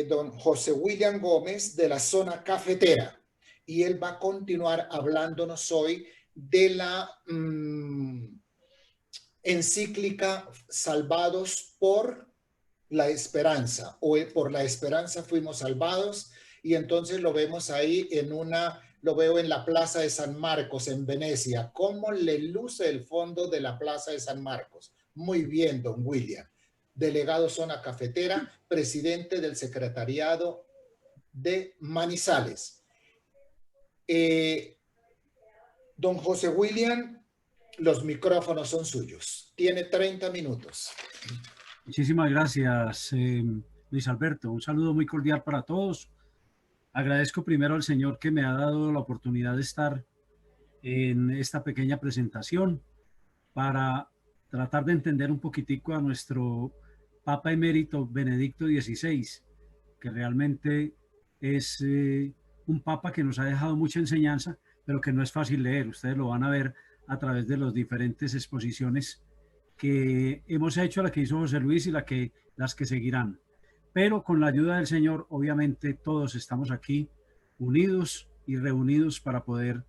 don José William Gómez de la zona cafetera, y él va a continuar hablándonos hoy de la encíclica Salvados por la Esperanza, o por la esperanza fuimos salvados, y entonces lo vemos ahí lo veo en la Plaza de San Marcos en Venecia. ¿Cómo le luce el fondo de la Plaza de San Marcos? Muy bien, don William. Delegado zona cafetera, presidente del secretariado de Manizales. Don José William, los micrófonos son suyos. Tiene 30 minutos. Muchísimas gracias, Luis Alberto. Un saludo muy cordial para todos. Agradezco primero al Señor que me ha dado la oportunidad de estar en esta pequeña presentación para tratar de entender un poquitico a nuestro Papa Emérito Benedicto XVI, que realmente es un Papa que nos ha dejado mucha enseñanza, pero que no es fácil leer. Ustedes lo van a ver a través de las diferentes exposiciones que hemos hecho, la que hizo José Luis y las que seguirán. Pero con la ayuda del Señor, obviamente todos estamos aquí unidos y reunidos para poder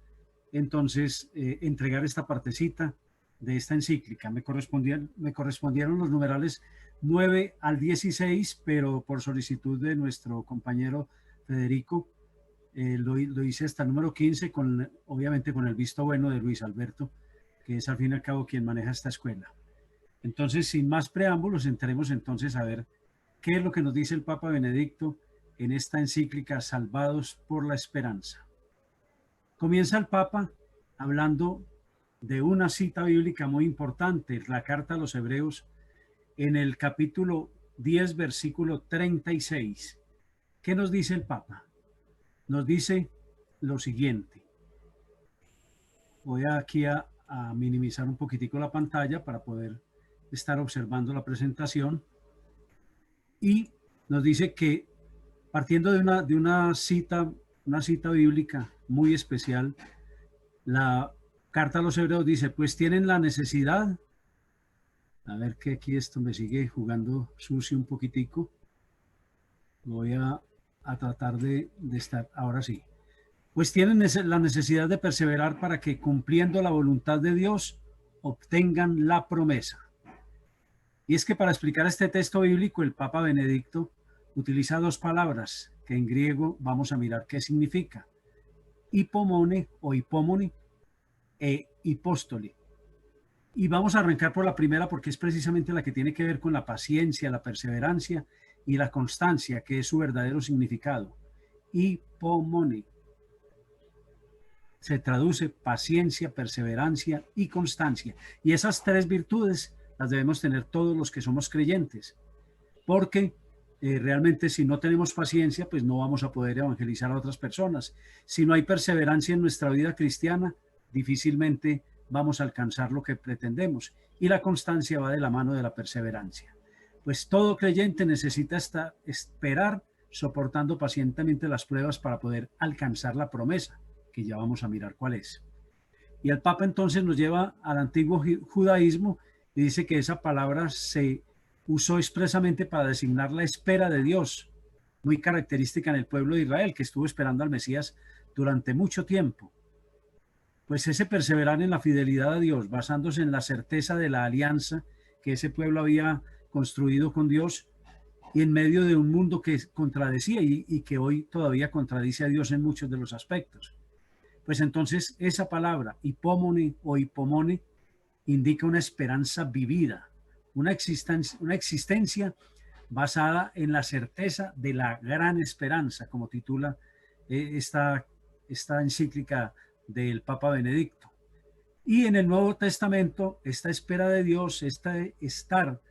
entonces entregar esta partecita de esta encíclica. Me correspondieron los numerales 9 al 16, pero por solicitud de nuestro compañero Federico, lo hice hasta el número 15, obviamente con el visto bueno de Luis Alberto, que es al fin y al cabo quien maneja esta escuela. Entonces, sin más preámbulos, entremos entonces a ver qué es lo que nos dice el Papa Benedicto en esta encíclica Salvados por la Esperanza. Comienza el Papa hablando de una cita bíblica muy importante, la carta a los Hebreos, en el capítulo 10, versículo 36. ¿Qué nos dice el Papa? Nos dice lo siguiente. Voy aquí a minimizar un poquitico la pantalla para poder estar observando la presentación, y nos dice que partiendo de una cita bíblica muy especial, la carta a los Hebreos dice, pues tienen la necesidad, a ver que aquí esto me sigue jugando sucio un poquitico, voy a tratar de estar, ahora sí, pues tienen la necesidad de perseverar para que cumpliendo la voluntad de Dios obtengan la promesa. Y es que para explicar este texto bíblico, el Papa Benedicto utiliza dos palabras que en griego vamos a mirar qué significa. Hipomone o hipómone e hipóstole. Y vamos a arrancar por la primera porque es precisamente la que tiene que ver con la paciencia, la perseverancia y la constancia, que es su verdadero significado. Hipomone. Se traduce paciencia, perseverancia y constancia. Y esas tres virtudes las debemos tener todos los que somos creyentes, porque realmente si no tenemos paciencia, pues no vamos a poder evangelizar a otras personas. Si no hay perseverancia en nuestra vida cristiana, difícilmente vamos a alcanzar lo que pretendemos. Y la constancia va de la mano de la perseverancia. Pues todo creyente necesita esperar soportando pacientemente las pruebas para poder alcanzar la promesa, que ya vamos a mirar cuál es. Y el Papa entonces nos lleva al antiguo judaísmo y dice que esa palabra se usó expresamente para designar la espera de Dios, muy característica en el pueblo de Israel, que estuvo esperando al Mesías durante mucho tiempo. Pues ese perseverar en la fidelidad a Dios, basándose en la certeza de la alianza que ese pueblo había construido con Dios, y en medio de un mundo que contradecía y que hoy todavía contradice a Dios en muchos de los aspectos. Pues entonces esa palabra, hipómone o hipomone, indica una esperanza vivida, una existencia basada en la certeza de la gran esperanza, como titula esta encíclica del Papa Benedicto. Y en el Nuevo Testamento, esta espera de Dios, este estar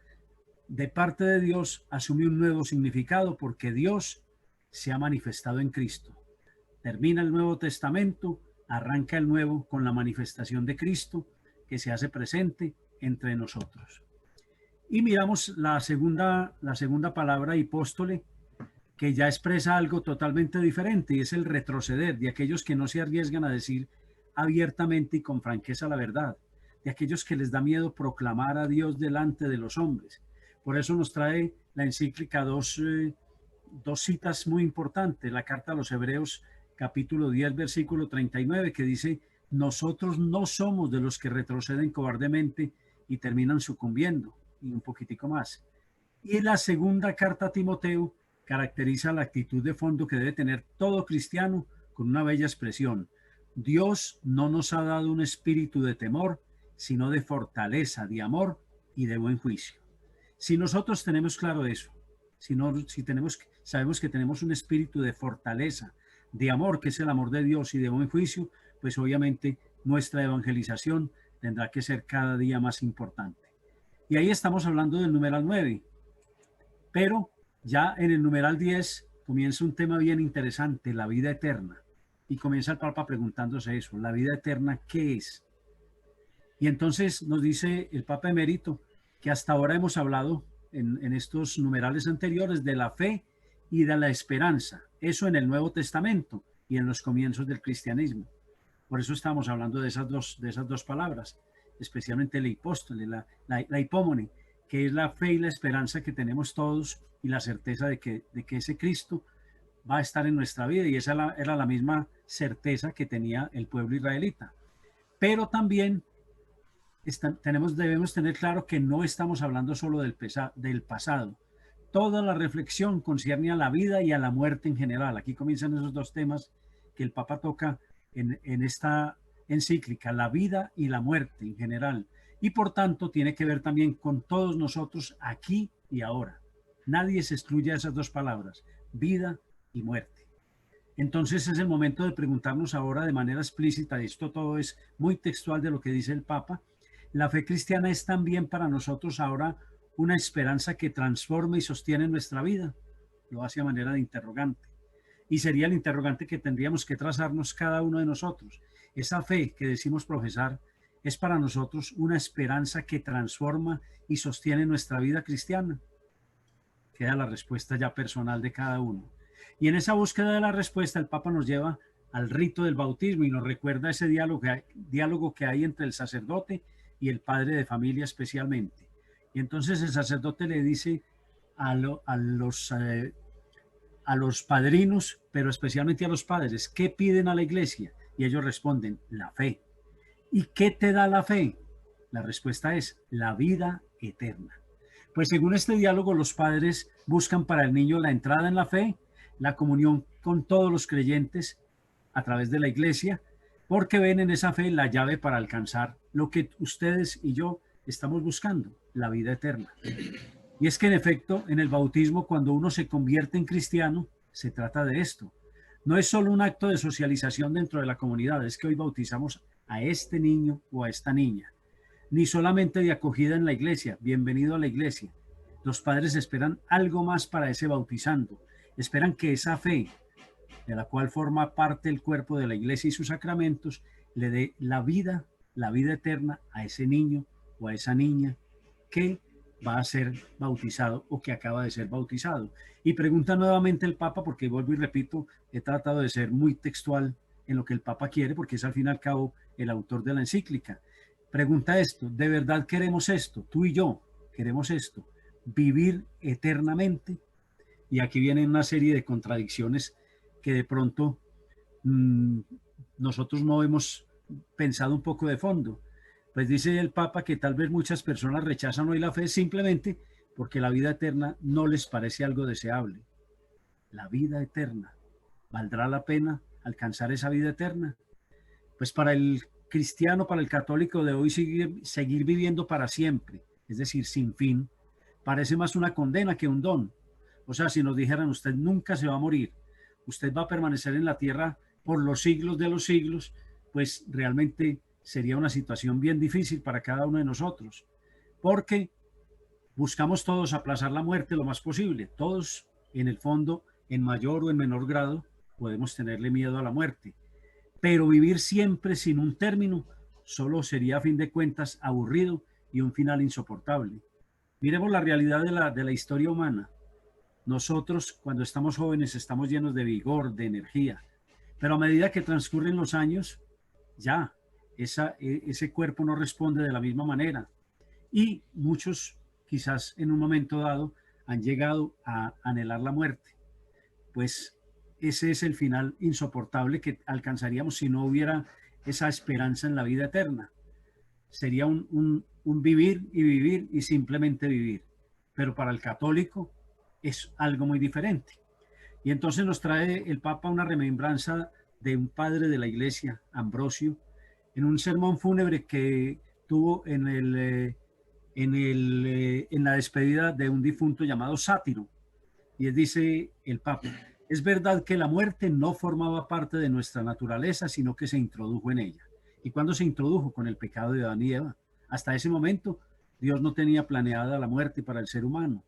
de parte de Dios, asume un nuevo significado porque Dios se ha manifestado en Cristo. Termina el Nuevo Testamento, arranca el Nuevo con la manifestación de Cristo que se hace presente entre nosotros. Y miramos la segunda palabra, hipóstole, que ya expresa algo totalmente diferente, y es el retroceder de aquellos que no se arriesgan a decir abiertamente y con franqueza la verdad, de aquellos que les da miedo proclamar a Dios delante de los hombres. Por eso nos trae la encíclica dos dos citas muy importantes. La carta a los Hebreos, capítulo 10, versículo 39, que dice: nosotros no somos de los que retroceden cobardemente y terminan sucumbiendo, y un poquitico más. Y la segunda carta a Timoteo caracteriza la actitud de fondo que debe tener todo cristiano con una bella expresión: Dios no nos ha dado un espíritu de temor, sino de fortaleza, de amor y de buen juicio. Si nosotros tenemos claro eso, sabemos que tenemos un espíritu de fortaleza, de amor, que es el amor de Dios, y de buen juicio, pues obviamente nuestra evangelización tendrá que ser cada día más importante. Y ahí estamos hablando del numeral 9, pero ya en el numeral 10 comienza un tema bien interesante: la vida eterna. Y comienza el Papa preguntándose eso: ¿la vida eterna qué es? Y entonces nos dice el Papa Emérito que hasta ahora hemos hablado en estos numerales anteriores de la fe y de la esperanza, eso en el Nuevo Testamento y en los comienzos del cristianismo. Por eso estamos hablando de esas dos palabras, especialmente el hipóstole, la hipómone, que es la fe y la esperanza que tenemos todos, y la certeza de que ese Cristo va a estar en nuestra vida, y esa era la misma certeza que tenía el pueblo israelita. Pero también debemos tener claro que no estamos hablando solo del pasado. Toda la reflexión concierne a la vida y a la muerte en general. Aquí comienzan esos dos temas que el Papa toca en esta encíclica: la vida y la muerte en general. Y por tanto tiene que ver también con todos nosotros aquí y ahora. Nadie se excluye de esas dos palabras: vida y muerte. Entonces es el momento de preguntarnos ahora de manera explícita, y esto todo es muy textual de lo que dice el Papa: ¿la fe cristiana es también para nosotros ahora una esperanza que transforma y sostiene nuestra vida? Lo hace a manera de interrogante. Y sería el interrogante que tendríamos que trazarnos cada uno de nosotros. ¿Esa fe que decimos profesar es para nosotros una esperanza que transforma y sostiene nuestra vida cristiana? Queda la respuesta ya personal de cada uno. Y en esa búsqueda de la respuesta, el Papa nos lleva al rito del bautismo y nos recuerda ese diálogo que hay entre el sacerdote y el padre de familia especialmente. Y entonces el sacerdote le dice a los padrinos, pero especialmente a los padres: ¿qué piden a la iglesia? Y ellos responden: la fe. ¿Y qué te da la fe? La respuesta es: la vida eterna. Pues según este diálogo, los padres buscan para el niño la entrada en la fe, la comunión con todos los creyentes a través de la iglesia, porque ven en esa fe la llave para alcanzar lo que ustedes y yo estamos buscando: la vida eterna. Y es que en efecto, en el bautismo, cuando uno se convierte en cristiano, se trata de esto. No es solo un acto de socialización dentro de la comunidad, es que hoy bautizamos a este niño o a esta niña. Ni solamente de acogida en la iglesia: bienvenido a la iglesia. Los padres esperan algo más para ese bautizando. Esperan que esa fe, de la cual forma parte el cuerpo de la iglesia y sus sacramentos, le dé la vida eterna a ese niño o a esa niña que va a ser bautizado o que acaba de ser bautizado. Y pregunta nuevamente el Papa, porque vuelvo y repito, he tratado de ser muy textual en lo que el Papa quiere, porque es al fin y al cabo el autor de la encíclica. Pregunta esto: ¿de verdad queremos esto? Tú y yo queremos esto, vivir eternamente. Y aquí viene una serie de contradicciones que de pronto nosotros no hemos pensado un poco de fondo. Pues dice el Papa que tal vez muchas personas rechazan hoy la fe simplemente porque la vida eterna no les parece algo deseable. La vida eterna. ¿Valdrá la pena alcanzar esa vida eterna? Pues para el cristiano, para el católico de hoy, seguir viviendo para siempre, es decir, sin fin, parece más una condena que un don. O sea, si nos dijeran: usted nunca se va a morir, usted va a permanecer en la tierra por los siglos de los siglos, pues realmente sería una situación bien difícil para cada uno de nosotros, porque buscamos todos aplazar la muerte lo más posible. Todos, en el fondo, en mayor o en menor grado, podemos tenerle miedo a la muerte. Pero vivir siempre sin un término solo sería, a fin de cuentas, aburrido y un final insoportable. Miremos la realidad de la historia humana. Nosotros, cuando estamos jóvenes, estamos llenos de vigor, de energía, pero a medida que transcurren los años, ya ese cuerpo no responde de la misma manera, y muchos quizás en un momento dado han llegado a anhelar la muerte. pues ese es el final insoportable que alcanzaríamos si no hubiera esa esperanza en la vida eterna. Sería un vivir y vivir y simplemente vivir. Pero para el católico es algo muy diferente. Y entonces nos trae el Papa una remembranza de un padre de la iglesia, Ambrosio, en un sermón fúnebre que tuvo en la despedida de un difunto llamado Sátiro. Y él dice el Papa: es verdad que la muerte no formaba parte de nuestra naturaleza, sino que se introdujo en ella. ¿Y cuándo se introdujo? Con el pecado de Adán y Eva. Hasta ese momento, Dios no tenía planeada la muerte para el ser humano.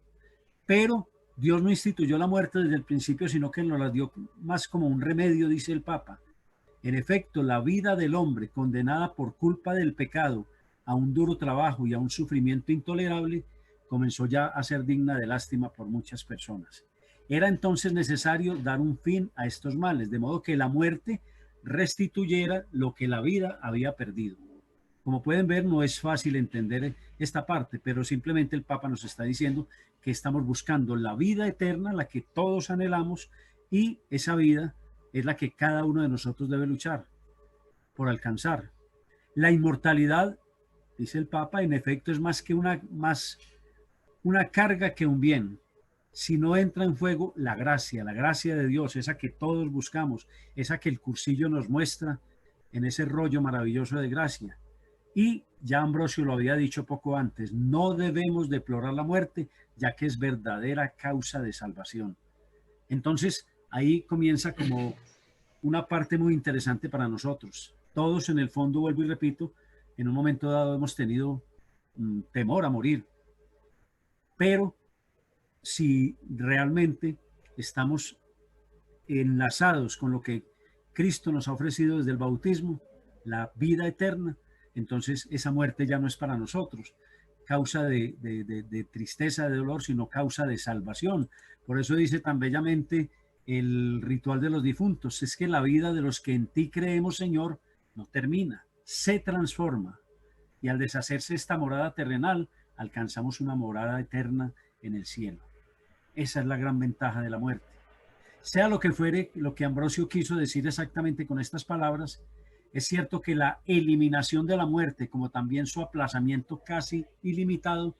Pero Dios no instituyó la muerte desde el principio, sino que nos la dio más como un remedio, dice el Papa. En efecto, la vida del hombre, condenada por culpa del pecado a un duro trabajo y a un sufrimiento intolerable, comenzó ya a ser digna de lástima por muchas personas. Era entonces necesario dar un fin a estos males, de modo que la muerte restituyera lo que la vida había perdido. Como pueden ver, no es fácil entender esta parte, pero simplemente el Papa nos está diciendo que estamos buscando la vida eterna, la que todos anhelamos, y esa vida es la que cada uno de nosotros debe luchar por alcanzar. La inmortalidad, dice el Papa, en efecto es más una carga que un bien. Si no entra en juego la gracia de Dios, esa que todos buscamos, esa que el cursillo nos muestra en ese rollo maravilloso de gracia. Y ya Ambrosio lo había dicho poco antes: no debemos deplorar la muerte, ya que es verdadera causa de salvación. Entonces, ahí comienza como una parte muy interesante para nosotros. Todos en el fondo, vuelvo y repito, en un momento dado hemos tenido temor a morir. Pero si realmente estamos enlazados con lo que Cristo nos ha ofrecido desde el bautismo, la vida eterna, entonces esa muerte ya no es para nosotros causa de tristeza, de dolor, sino causa de salvación. Por eso dice tan bellamente el ritual de los difuntos: es que la vida de los que en ti creemos, Señor, no termina, se transforma. Y al deshacerse esta morada terrenal, alcanzamos una morada eterna en el cielo. Esa es la gran ventaja de la muerte. Sea lo que fuere, lo que Ambrosio quiso decir exactamente con estas palabras, es cierto que la eliminación de la muerte, como también su aplazamiento casi ilimitado,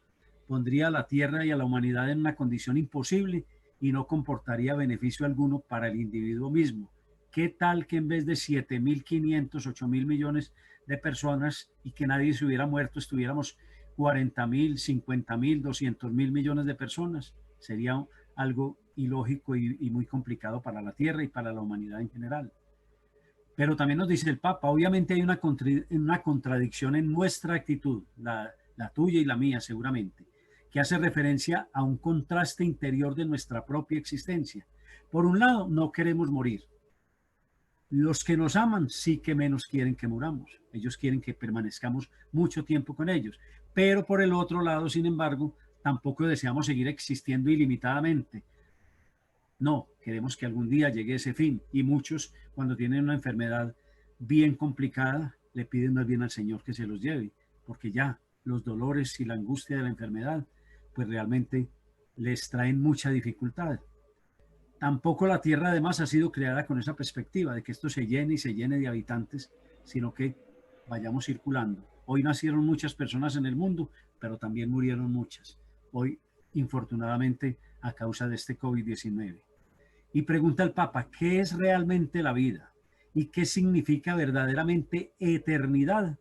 pondría a la Tierra y a la humanidad en una condición imposible y no comportaría beneficio alguno para el individuo mismo. ¿Qué tal que en vez de 7.500, 8.000 millones de personas y que nadie se hubiera muerto, estuviéramos 40.000, 50.000, 200.000 millones de personas? Sería algo ilógico y muy complicado para la Tierra y para la humanidad en general. Pero también nos dice el Papa: obviamente hay una contradicción en nuestra actitud, la tuya y la mía seguramente, que hace referencia a un contraste interior de nuestra propia existencia. Por un lado, no queremos morir. Los que nos aman sí que menos quieren que muramos. Ellos quieren que permanezcamos mucho tiempo con ellos. Pero por el otro lado, sin embargo, tampoco deseamos seguir existiendo ilimitadamente. No, queremos que algún día llegue ese fin. Y muchos, cuando tienen una enfermedad bien complicada, le piden más bien al Señor que se los lleve, porque ya los dolores y la angustia de la enfermedad, pues realmente les traen mucha dificultad. Tampoco la Tierra además ha sido creada con esa perspectiva de que esto se llene y se llene de habitantes, sino que vayamos circulando. Hoy nacieron muchas personas en el mundo, pero también murieron muchas. Hoy, infortunadamente, a causa de este COVID-19. Y pregunta el Papa: ¿qué es realmente la vida? ¿Y qué significa verdaderamente eternidad?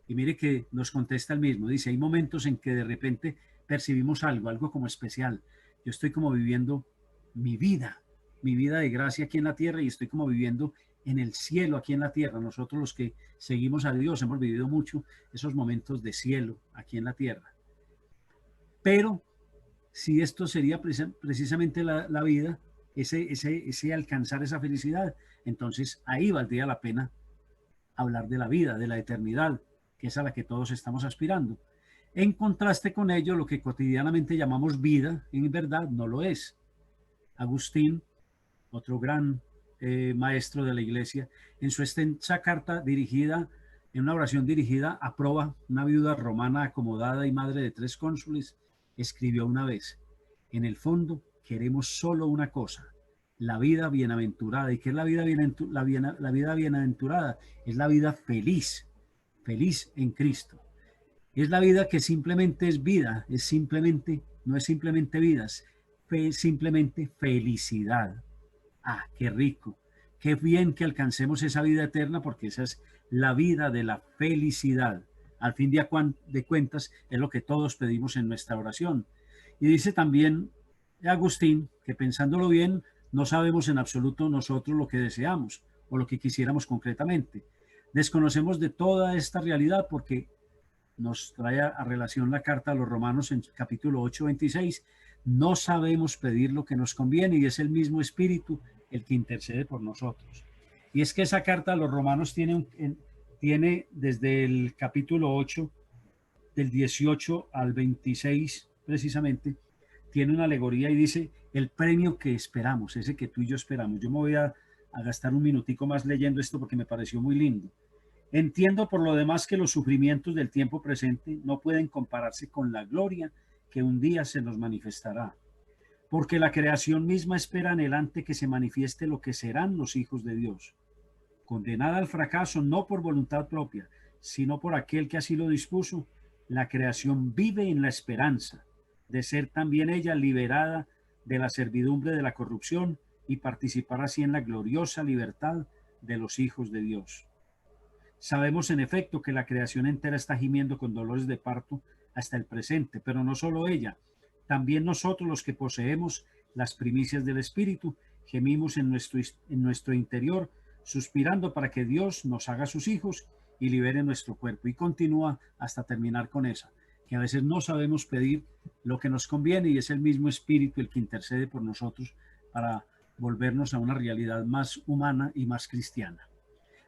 Y mire que nos contesta el mismo. Dice: hay momentos en que de repente percibimos algo como especial. Yo estoy como viviendo mi vida de gracia aquí en la tierra, y estoy como viviendo en el cielo aquí en la tierra. Nosotros los que seguimos a Dios hemos vivido mucho esos momentos de cielo aquí en la tierra. Pero si esto sería precisamente la vida, ese alcanzar esa felicidad, entonces ahí valdría la pena hablar de la vida, de la eternidad, que es a la que todos estamos aspirando. En contraste con ello, lo que cotidianamente llamamos vida, en verdad no lo es. Agustín, otro gran maestro de la Iglesia, en su extensa carta dirigida, en una oración dirigida a Proba, una viuda romana acomodada y madre de 3 cónsules, escribió una vez: en el fondo queremos solo una cosa, la vida bienaventurada. ¿Y qué es la vida la vida bienaventurada? Es la vida feliz, feliz en Cristo. Es la vida que simplemente es vida, es simplemente, no es simplemente vidas, es simplemente felicidad. Ah, qué rico, qué bien que alcancemos esa vida eterna, porque esa es la vida de la felicidad. Al fin de cuentas, es lo que todos pedimos en nuestra oración. Y dice también Agustín que, pensándolo bien, no sabemos en absoluto nosotros lo que deseamos o lo que quisiéramos concretamente. Desconocemos de toda esta realidad porque nos trae a relación la carta a los Romanos en capítulo 8:26. No sabemos pedir lo que nos conviene y es el mismo Espíritu el que intercede por nosotros. Y es que esa carta a los Romanos tiene desde el capítulo 8, del 18 al 26 precisamente, tiene una alegoría y dice el premio que esperamos, ese que tú y yo esperamos. Yo me voy a gastar un minutico más leyendo esto porque me pareció muy lindo. Entiendo por lo demás que los sufrimientos del tiempo presente no pueden compararse con la gloria que un día se nos manifestará, porque la creación misma espera anhelante que se manifieste lo que serán los hijos de Dios, condenada al fracaso no por voluntad propia, sino por aquel que así lo dispuso. La creación vive en la esperanza de ser también ella liberada de la servidumbre de la corrupción y participar así en la gloriosa libertad de los hijos de Dios. Sabemos en efecto que la creación entera está gimiendo con dolores de parto hasta el presente, pero no solo ella, también nosotros los que poseemos las primicias del Espíritu, gemimos en nuestro interior, suspirando para que Dios nos haga sus hijos y libere nuestro cuerpo. Y continúa hasta terminar con esa, que a veces no sabemos pedir lo que nos conviene y es el mismo Espíritu el que intercede por nosotros para volvernos a una realidad más humana y más cristiana.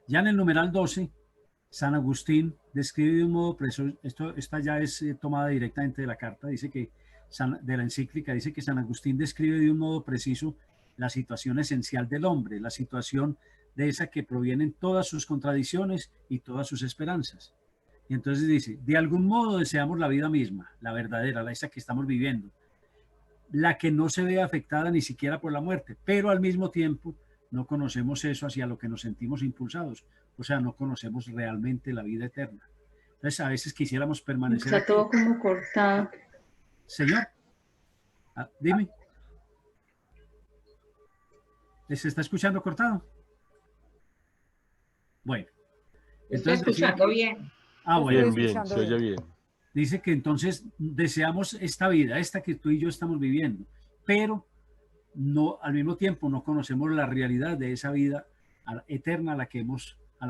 Ya en el numeral 12, San Agustín describe de un modo preciso, esta ya es tomada directamente de la carta, dice que de la encíclica, dice que San Agustín describe de un modo preciso la situación esencial del hombre, la situación de esa que provienen todas sus contradicciones y todas sus esperanzas. Y entonces dice, de algún modo deseamos la vida misma, la verdadera, la esa que estamos viviendo, la que no se ve afectada ni siquiera por la muerte, pero al mismo tiempo no conocemos eso hacia lo que nos sentimos impulsados, o sea, no conocemos realmente la vida eterna. Entonces, a veces quisiéramos permanecer Está aquí. todo como cortado. Señor, dime. ¿Se está escuchando cortado? Bueno. Está escuchando bien. Bueno. Bien, se oye bien. Dice que entonces deseamos esta vida, esta que tú y yo estamos viviendo, pero no, al mismo tiempo no conocemos la realidad de esa vida eterna a la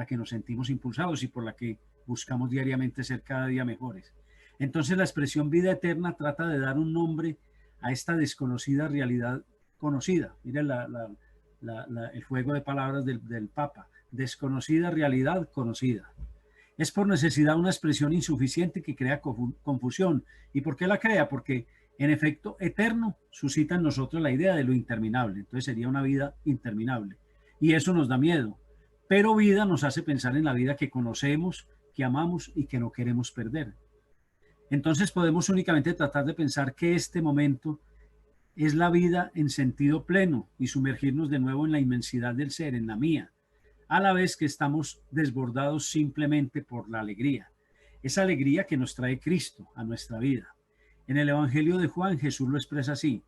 que nos sentimos impulsados y por la que buscamos diariamente ser cada día mejores. Entonces la expresión vida eterna trata de dar un nombre a esta desconocida realidad conocida. Mire el juego de palabras del Papa. Desconocida realidad conocida. Es por necesidad una expresión insuficiente que crea confusión. ¿Y por qué la crea? Porque en efecto eterno suscita en nosotros la idea de lo interminable. Entonces sería una vida interminable. Y eso nos da miedo. Pero vida nos hace pensar en la vida que conocemos, que amamos y que no queremos perder. Entonces podemos únicamente tratar de pensar que este momento es la vida en sentido pleno y sumergirnos de nuevo en la inmensidad del ser, en la mía, a la vez que estamos desbordados simplemente por la alegría. Esa alegría que nos trae Cristo a nuestra vida. En el Evangelio de Juan, Jesús lo expresa así.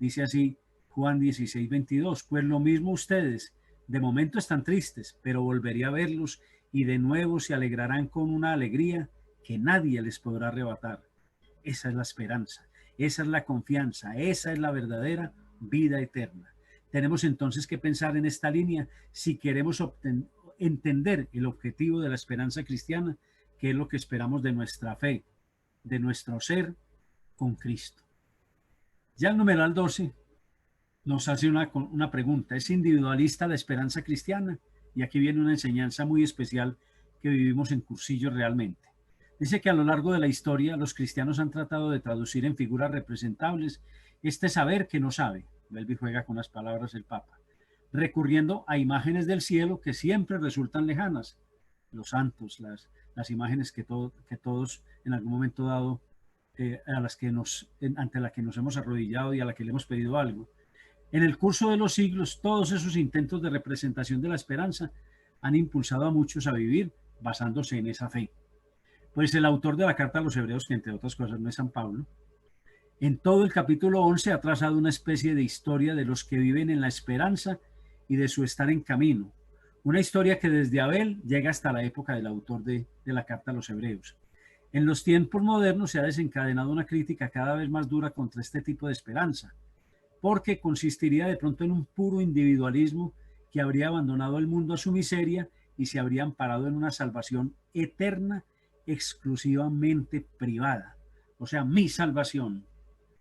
Dice así, Juan 16:22, pues lo mismo ustedes, de momento están tristes, pero volveré a verlos y de nuevo se alegrarán con una alegría que nadie les podrá arrebatar. Esa es la esperanza, esa es la confianza, esa es la verdadera vida eterna. Tenemos entonces que pensar en esta línea si queremos entender el objetivo de la esperanza cristiana, que es lo que esperamos de nuestra fe, de nuestro ser con Cristo. Ya el numeral 12 nos hace una pregunta. ¿Es individualista la esperanza cristiana? Y aquí viene una enseñanza muy especial que vivimos en Cursillo realmente. Dice que a lo largo de la historia los cristianos han tratado de traducir en figuras representables este saber que no sabe. Vuelve y juega con las palabras del Papa, recurriendo a imágenes del cielo que siempre resultan lejanas, los santos, las imágenes que todos en algún momento dado, ante las que nos hemos arrodillado y a la que le hemos pedido algo. En el curso de los siglos, todos esos intentos de representación de la esperanza han impulsado a muchos a vivir basándose en esa fe. Pues el autor de la carta a los hebreos, que entre otras cosas no es San Pablo, en todo el capítulo 11 ha trazado una especie de historia de los que viven en la esperanza y de su estar en camino. Una historia que desde Abel llega hasta la época del autor de la carta a los hebreos. En los tiempos modernos se ha desencadenado una crítica cada vez más dura contra este tipo de esperanza, porque consistiría de pronto en un puro individualismo que habría abandonado el mundo a su miseria y se habría amparado en una salvación eterna exclusivamente privada. O sea, mi salvación,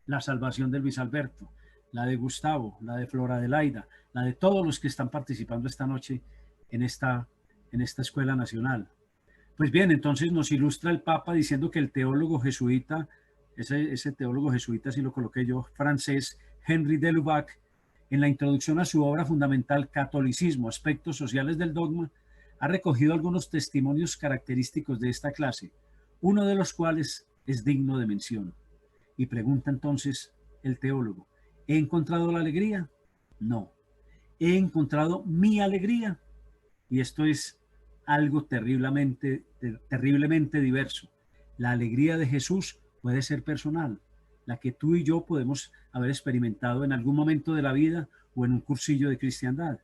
la salvación de Luis Alberto, la de Gustavo, la de Flora Adelaida, la de todos los que están participando esta noche en esta Escuela Nacional. Pues bien, entonces nos ilustra el Papa diciendo que el teólogo jesuita, ese teólogo jesuita, si lo coloqué yo, francés, Henri de Lubac, en la introducción a su obra fundamental Catolicismo, aspectos sociales del dogma, ha recogido algunos testimonios característicos de esta clase, uno de los cuales es digno de mención. Y pregunta entonces el teólogo, ¿he encontrado la alegría? No. ¿He encontrado mi alegría? Y esto es algo terriblemente diverso. La alegría de Jesús puede ser personal, la que tú y yo podemos haber experimentado en algún momento de la vida o en un cursillo de cristiandad,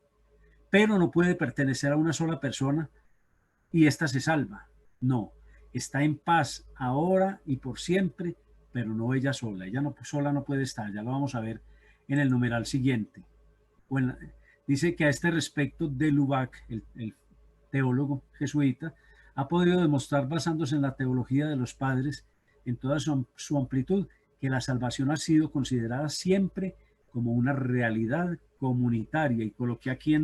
pero no puede pertenecer a una sola persona y ésta se salva. No, está en paz ahora y por siempre, pero no ella sola. Ella no, sola no puede estar, ya lo vamos a ver en el numeral siguiente. Bueno, dice que a este respecto de Lubac, el teólogo jesuita, ha podido demostrar, basándose en la teología de los padres en toda su amplitud, que la salvación ha sido considerada siempre como una realidad comunitaria, y coloqué aquí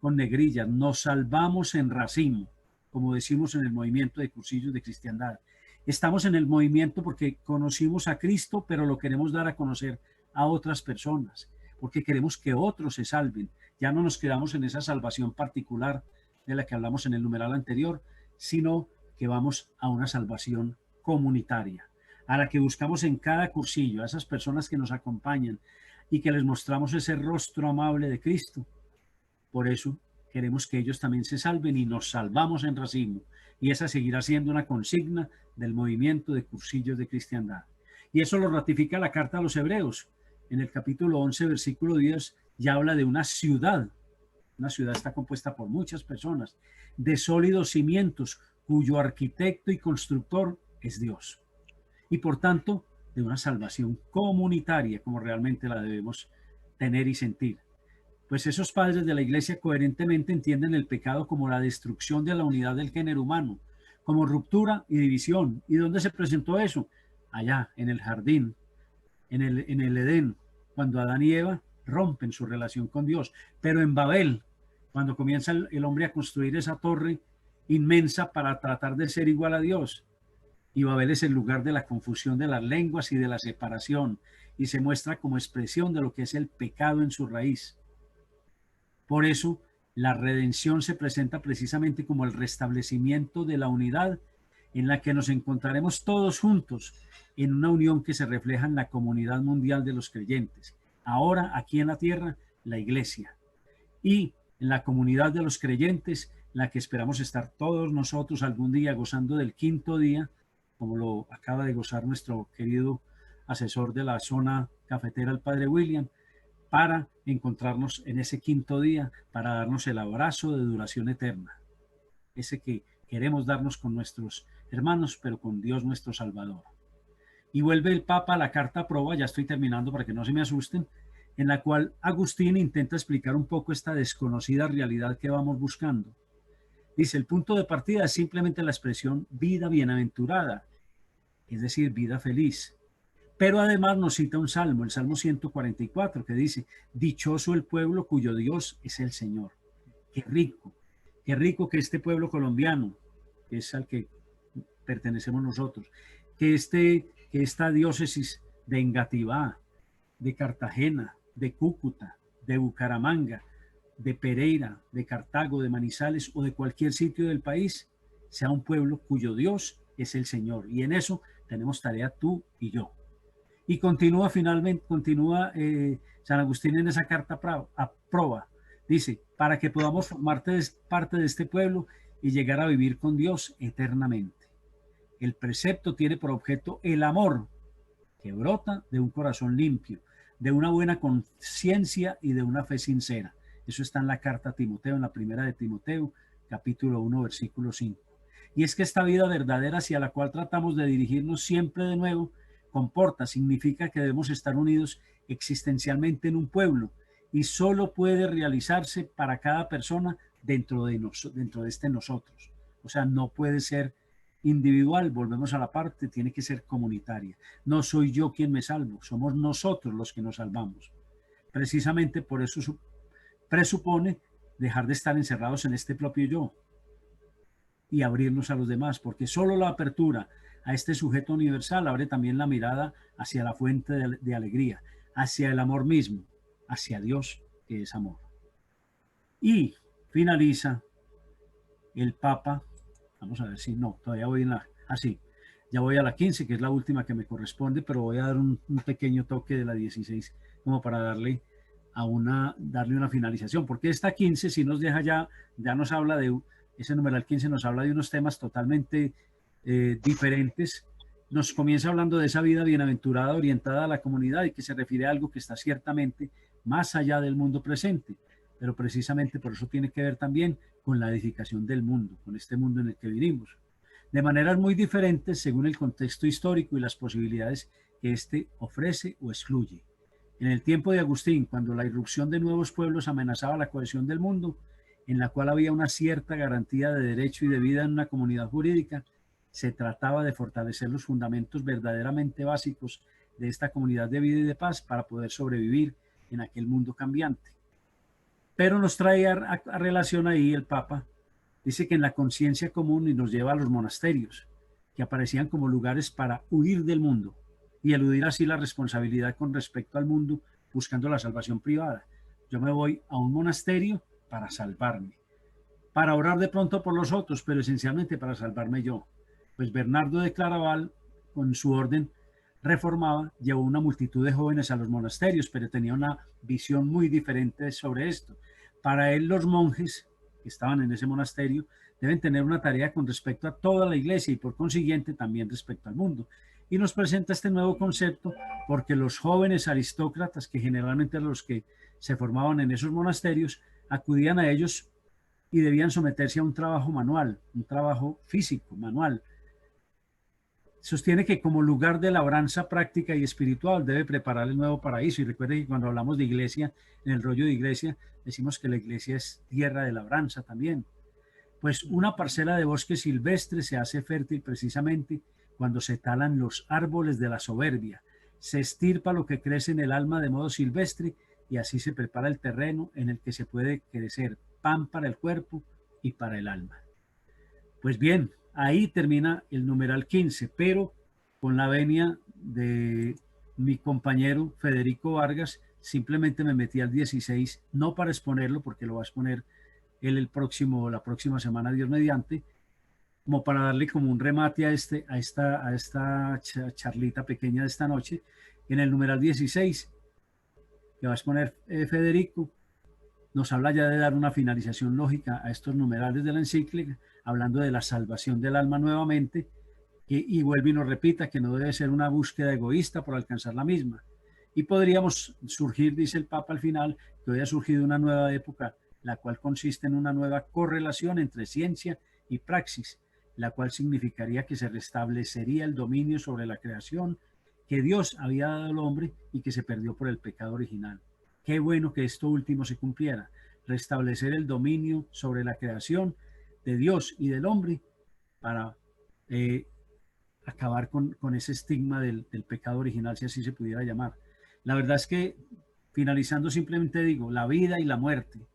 con negrillas, nos salvamos en racimo, como decimos en el movimiento de cursillos de cristiandad. Estamos en el movimiento porque conocimos a Cristo, pero lo queremos dar a conocer a otras personas, porque queremos que otros se salven. Ya no nos quedamos en esa salvación particular de la que hablamos en el numeral anterior, sino que vamos a una salvación comunitaria, a la que buscamos en cada cursillo, a esas personas que nos acompañan y que les mostramos ese rostro amable de Cristo. Por eso queremos que ellos también se salven y nos salvamos en racimo. Y esa seguirá siendo una consigna del movimiento de cursillos de cristiandad. Y eso lo ratifica la carta a los hebreos. En el capítulo 11, versículo 10, ya habla de una ciudad. Una ciudad está compuesta por muchas personas, de sólidos cimientos, cuyo arquitecto y constructor es Dios. Y por tanto, de una salvación comunitaria, como realmente la debemos tener y sentir. Pues esos padres de la Iglesia coherentemente entienden el pecado como la destrucción de la unidad del género humano, como ruptura y división. ¿Y dónde se presentó eso? Allá, en el jardín, en el Edén, cuando Adán y Eva rompen su relación con Dios. Pero en Babel, cuando comienza el hombre a construir esa torre inmensa para tratar de ser igual a Dios. Y Babel es el lugar de la confusión de las lenguas y de la separación, y se muestra como expresión de lo que es el pecado en su raíz. Por eso, la redención se presenta precisamente como el restablecimiento de la unidad en la que nos encontraremos todos juntos en una unión que se refleja en la comunidad mundial de los creyentes. Ahora, aquí en la tierra, la Iglesia. Y en la comunidad de los creyentes, la que esperamos estar todos nosotros algún día gozando del quinto día, como lo acaba de gozar nuestro querido asesor de la zona cafetera, el padre William, para encontrarnos en ese quinto día, para darnos el abrazo de duración eterna, ese que queremos darnos con nuestros hermanos, pero con Dios nuestro Salvador. Y vuelve el Papa a la carta a Proba, ya estoy terminando para que no se me asusten, en la cual Agustín intenta explicar un poco esta desconocida realidad que vamos buscando. Dice, el punto de partida es simplemente la expresión vida bienaventurada, es decir, vida feliz. Pero además nos cita un salmo, el Salmo 144, que dice, dichoso el pueblo cuyo Dios es el Señor. Qué rico que este pueblo colombiano, que es al que pertenecemos nosotros, que esta diócesis de Engativá, de Cartagena, de Cúcuta, de Bucaramanga, de Pereira, de Cartago, de Manizales o de cualquier sitio del país, sea un pueblo cuyo Dios es el Señor. Y en eso tenemos tarea tú y yo. Y continúa finalmente, San Agustín en esa carta a prueba. Dice, para que podamos formar parte de este pueblo y llegar a vivir con Dios eternamente. El precepto tiene por objeto el amor que brota de un corazón limpio, de una buena conciencia y de una fe sincera. Eso está en la carta a Timoteo, en la primera de Timoteo, capítulo 1, versículo 5. Y es que esta vida verdadera hacia la cual tratamos de dirigirnos siempre de nuevo, significa que debemos estar unidos existencialmente en un pueblo y solo puede realizarse para cada persona dentro de este nosotros. O sea, no puede ser individual, volvemos a la parte, tiene que ser comunitaria. No soy yo quien me salvo, somos nosotros los que nos salvamos. Precisamente por eso presupone dejar de estar encerrados en este propio yo y abrirnos a los demás, porque solo la apertura a este sujeto universal abre también la mirada hacia la fuente de alegría, hacia el amor mismo, hacia Dios, que es amor. Y finaliza el Papa, vamos a ver si no, todavía voy en la, así, ya voy a la 15, que es la última que me corresponde, pero voy a dar un pequeño toque de la 16, como para darle una finalización, porque esta 15 si nos deja ya nos habla de, ese numeral 15 nos habla de unos temas totalmente diferentes. Nos comienza hablando de esa vida bienaventurada orientada a la comunidad y que se refiere a algo que está ciertamente más allá del mundo presente, pero precisamente por eso tiene que ver también con la edificación del mundo, con este mundo en el que vivimos, de maneras muy diferentes según el contexto histórico y las posibilidades que éste ofrece o excluye. En el tiempo de Agustín, cuando la irrupción de nuevos pueblos amenazaba la cohesión del mundo, en la cual había una cierta garantía de derecho y de vida en una comunidad jurídica, se trataba de fortalecer los fundamentos verdaderamente básicos de esta comunidad de vida y de paz para poder sobrevivir en aquel mundo cambiante. Pero nos trae a relación ahí el Papa, dice que en la conciencia común y nos lleva a los monasterios, que aparecían como lugares para huir del mundo y eludir así la responsabilidad con respecto al mundo, buscando la salvación privada. Yo me voy a un monasterio para salvarme, para orar de pronto por los otros, pero esencialmente para salvarme yo. Pues Bernardo de Claraval, con su orden reformada, llevó una multitud de jóvenes a los monasterios, pero tenía una visión muy diferente sobre esto. Para él, los monjes que estaban en ese monasterio deben tener una tarea con respecto a toda la iglesia y por consiguiente también respecto al mundo. Y nos presenta este nuevo concepto porque los jóvenes aristócratas, que generalmente eran los que se formaban en esos monasterios, acudían a ellos y debían someterse a un trabajo manual, un trabajo físico, manual. Sostiene que como lugar de labranza práctica y espiritual debe preparar el nuevo paraíso. Y recuerde que cuando hablamos de iglesia, en el rollo de iglesia, decimos que la iglesia es tierra de labranza también. Pues una parcela de bosque silvestre se hace fértil precisamente cuando se talan los árboles de la soberbia, se estirpa lo que crece en el alma de modo silvestre y así se prepara el terreno en el que se puede crecer pan para el cuerpo y para el alma. Pues bien, ahí termina el numeral 15, pero con la venia de mi compañero Federico Vargas, simplemente me metí al 16, no para exponerlo, porque lo va a exponer él la próxima semana, Dios mediante, como para darle como un remate a esta charlita pequeña de esta noche. En el numeral 16, que va a exponer Federico, nos habla ya de dar una finalización lógica a estos numerales de la encíclica, hablando de la salvación del alma nuevamente, y vuelve y nos repita que no debe ser una búsqueda egoísta por alcanzar la misma. Y podríamos surgir, dice el Papa al final, que hoy ha surgido una nueva época, la cual consiste en una nueva correlación entre ciencia y praxis, la cual significaría que se restablecería el dominio sobre la creación que Dios había dado al hombre y que se perdió por el pecado original. Qué bueno que esto último se cumpliera, restablecer el dominio sobre la creación de Dios y del hombre para acabar con ese estigma del pecado original, si así se pudiera llamar. La verdad es que, finalizando, simplemente digo, la vida y la muerte.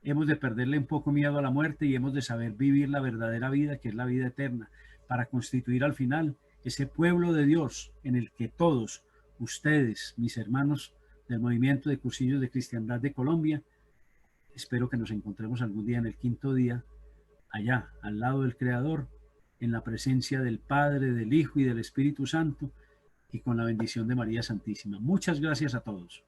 Hemos de perderle un poco miedo a la muerte y hemos de saber vivir la verdadera vida, que es la vida eterna, para constituir al final ese pueblo de Dios en el que todos ustedes, mis hermanos del movimiento de cursillos de cristiandad de Colombia, espero que nos encontremos algún día en el quinto día, allá, al lado del Creador, en la presencia del Padre, del Hijo y del Espíritu Santo, y con la bendición de María Santísima. Muchas gracias a todos.